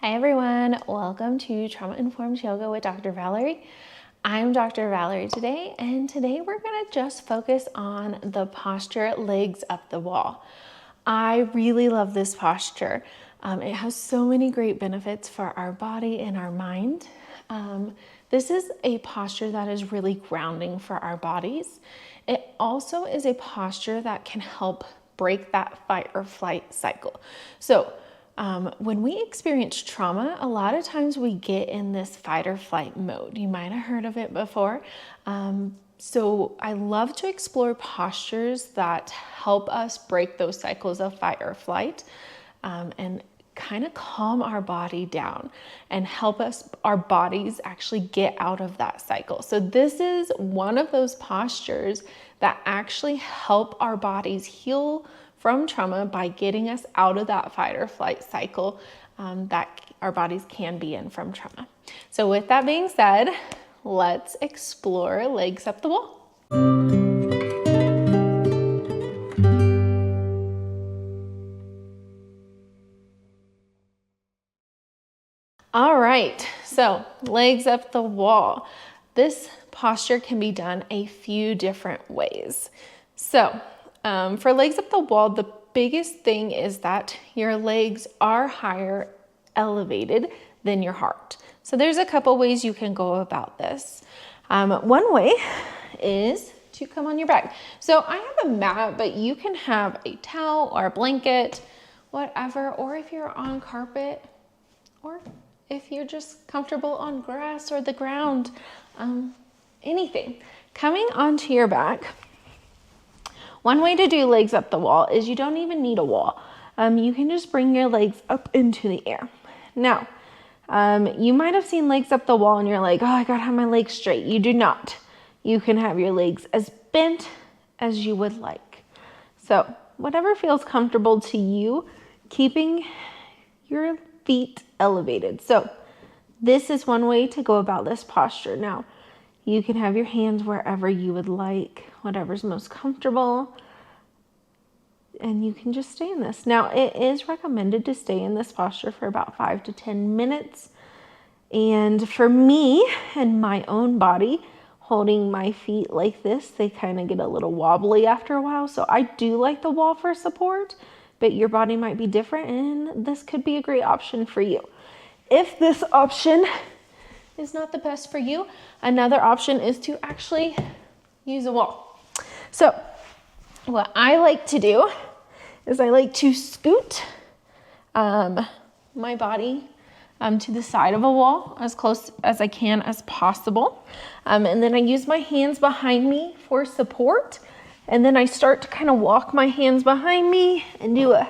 Hi everyone, welcome to Trauma Informed Yoga with Dr. Valerie. I'm Dr. Valerie today, and today we're gonna just focus on the posture, legs up the wall. I really love this posture. It has so many great benefits for our body and our mind. This is a posture that is really grounding for our bodies. It also is a posture that can help break that fight or flight cycle. So when we experience trauma, a lot of times we get in this fight or flight mode. You might have heard of it before. So I love to explore postures that help us break those cycles of fight or flight and kind of calm our body down and help our bodies actually get out of that cycle. So this is one of those postures that actually help our bodies heal from trauma by getting us out of that fight or flight cycle that our bodies can be in from trauma. So with that being said, let's explore legs up the wall. All right, so legs up the wall. This posture can be done a few different ways. So for legs up the wall, the biggest thing is that your legs are higher elevated than your heart. So there's a couple ways you can go about this. One way is to come on your back. So I have a mat, but you can have a towel or a blanket, whatever, or if you're on carpet, or if you're just comfortable on grass or the ground, anything. Coming onto your back, one way to do legs up the wall is you don't even need a wall. You can just bring your legs up into the air. Now, you might have seen legs up the wall and you're like, oh, I gotta have my legs straight. You do not. You can have your legs as bent as you would like. So whatever feels comfortable to you, keeping your feet elevated. So this is one way to go about this posture. Now, you can have your hands wherever you would like, whatever's most comfortable, and you can just stay in this. Now, it is recommended to stay in this posture for about 5 to 10 minutes. And for me and my own body, holding my feet like this, they kind of get a little wobbly after a while. So I do like the wall for support, but your body might be different, and this could be a great option for you. If this option is not the best for you, another option is to actually use a wall. So what I like to do is I like to scoot my body to the side of a wall as close as I can as possible. And then I use my hands behind me for support. And then I start to kind of walk my hands behind me and do a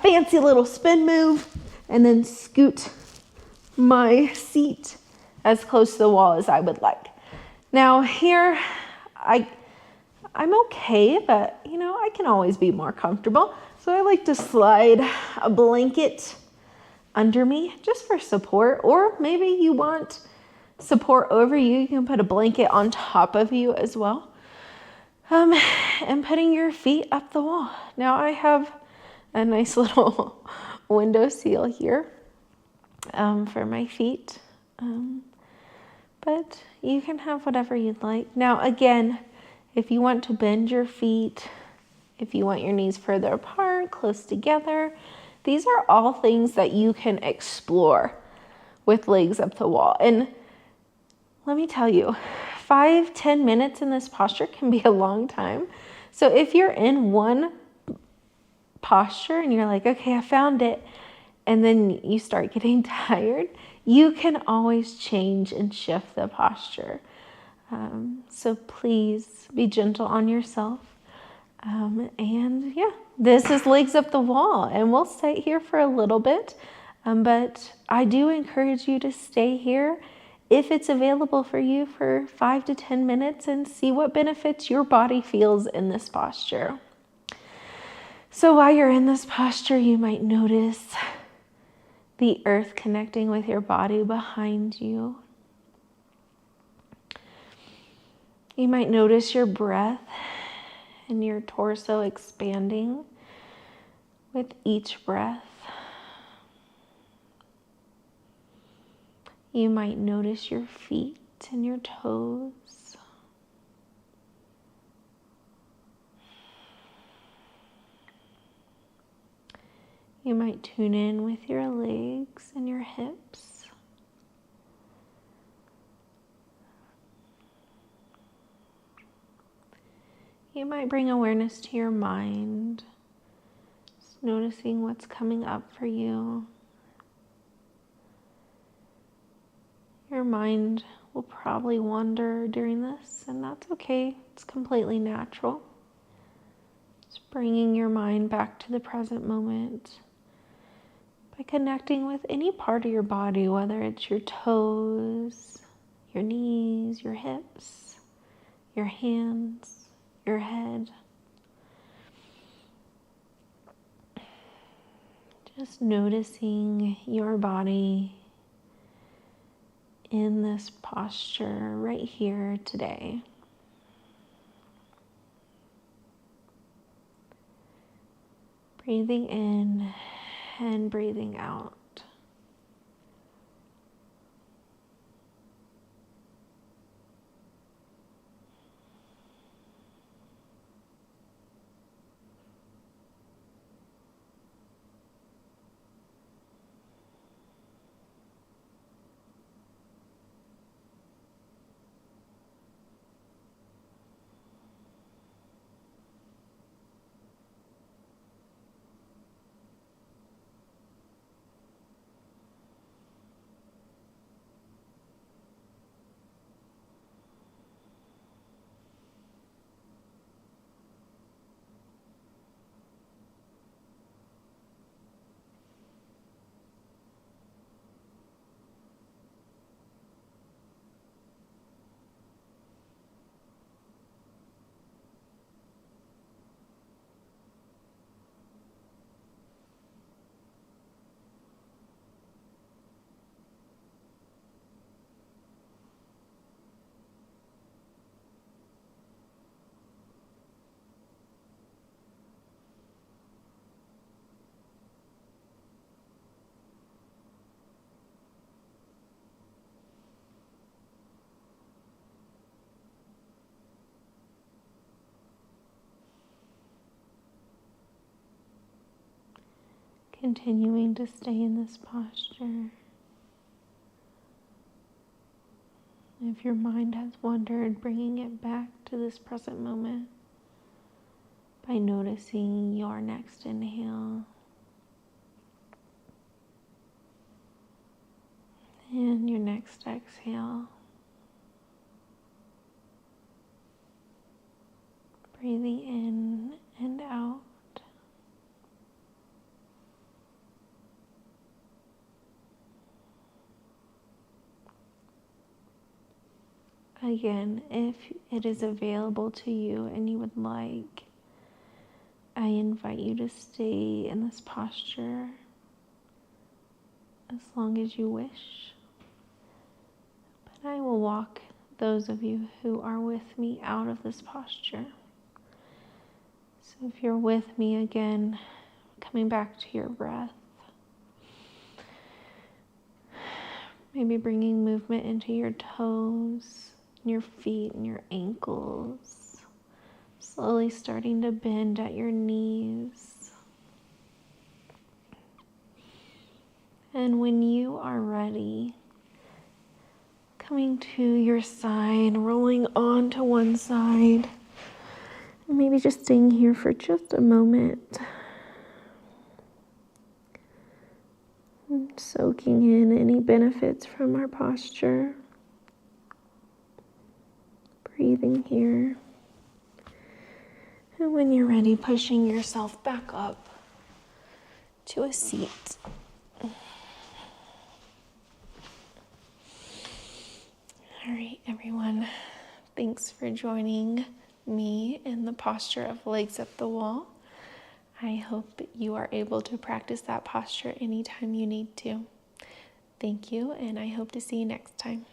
fancy little spin move and then scoot my seat as close to the wall as I would like. Now here, I'm okay, but I can always be more comfortable. So I like to slide a blanket under me just for support, or maybe you want support over you. You can put a blanket on top of you as well. And putting your feet up the wall. Now I have a nice little window seal here for my feet. But you can have whatever you'd like. Now again, if you want to bend your feet, if you want your knees further apart, close together, these are all things that you can explore with legs up the wall. And let me tell you, 5-10 minutes in this posture can be a long time. So if you're in one posture and you're like, okay, I found it, and then you start getting tired, you can always change and shift the posture. So please be gentle on yourself. And yeah, this is legs up the wall, and we'll stay here for a little bit. But I do encourage you to stay here if it's available for you for 5 to 10 minutes and see what benefits your body feels in this posture. So while you're in this posture, you might notice the earth connecting with your body behind you. You might notice your breath and your torso expanding with each breath. You might notice your feet and your toes. You might tune in with your legs and your hips. You might bring awareness to your mind, just noticing what's coming up for you. Your mind will probably wander during this, and that's okay. It's completely natural. Just bringing your mind back to the present moment by connecting with any part of your body, whether it's your toes, your knees, your hips, your hands, your head. Just noticing your body in this posture right here today. Breathing in and breathing out. Continuing to stay in this posture. If your mind has wandered, bringing it back to this present moment by noticing your next inhale and your next exhale. Breathing in and out. Again, if it is available to you and you would like, I invite you to stay in this posture as long as you wish. But I will walk those of you who are with me out of this posture. So if you're with me again, coming back to your breath, maybe bringing movement into your toes, your feet and your ankles, slowly starting to bend at your knees. And when you are ready, coming to your side, rolling onto one side, and maybe just staying here for just a moment, and soaking in any benefits from our posture. Breathing here. And when you're ready, pushing yourself back up to a seat. All right, everyone. Thanks for joining me in the posture of legs up the wall. I hope you are able to practice that posture anytime you need to. Thank you, and I hope to see you next time.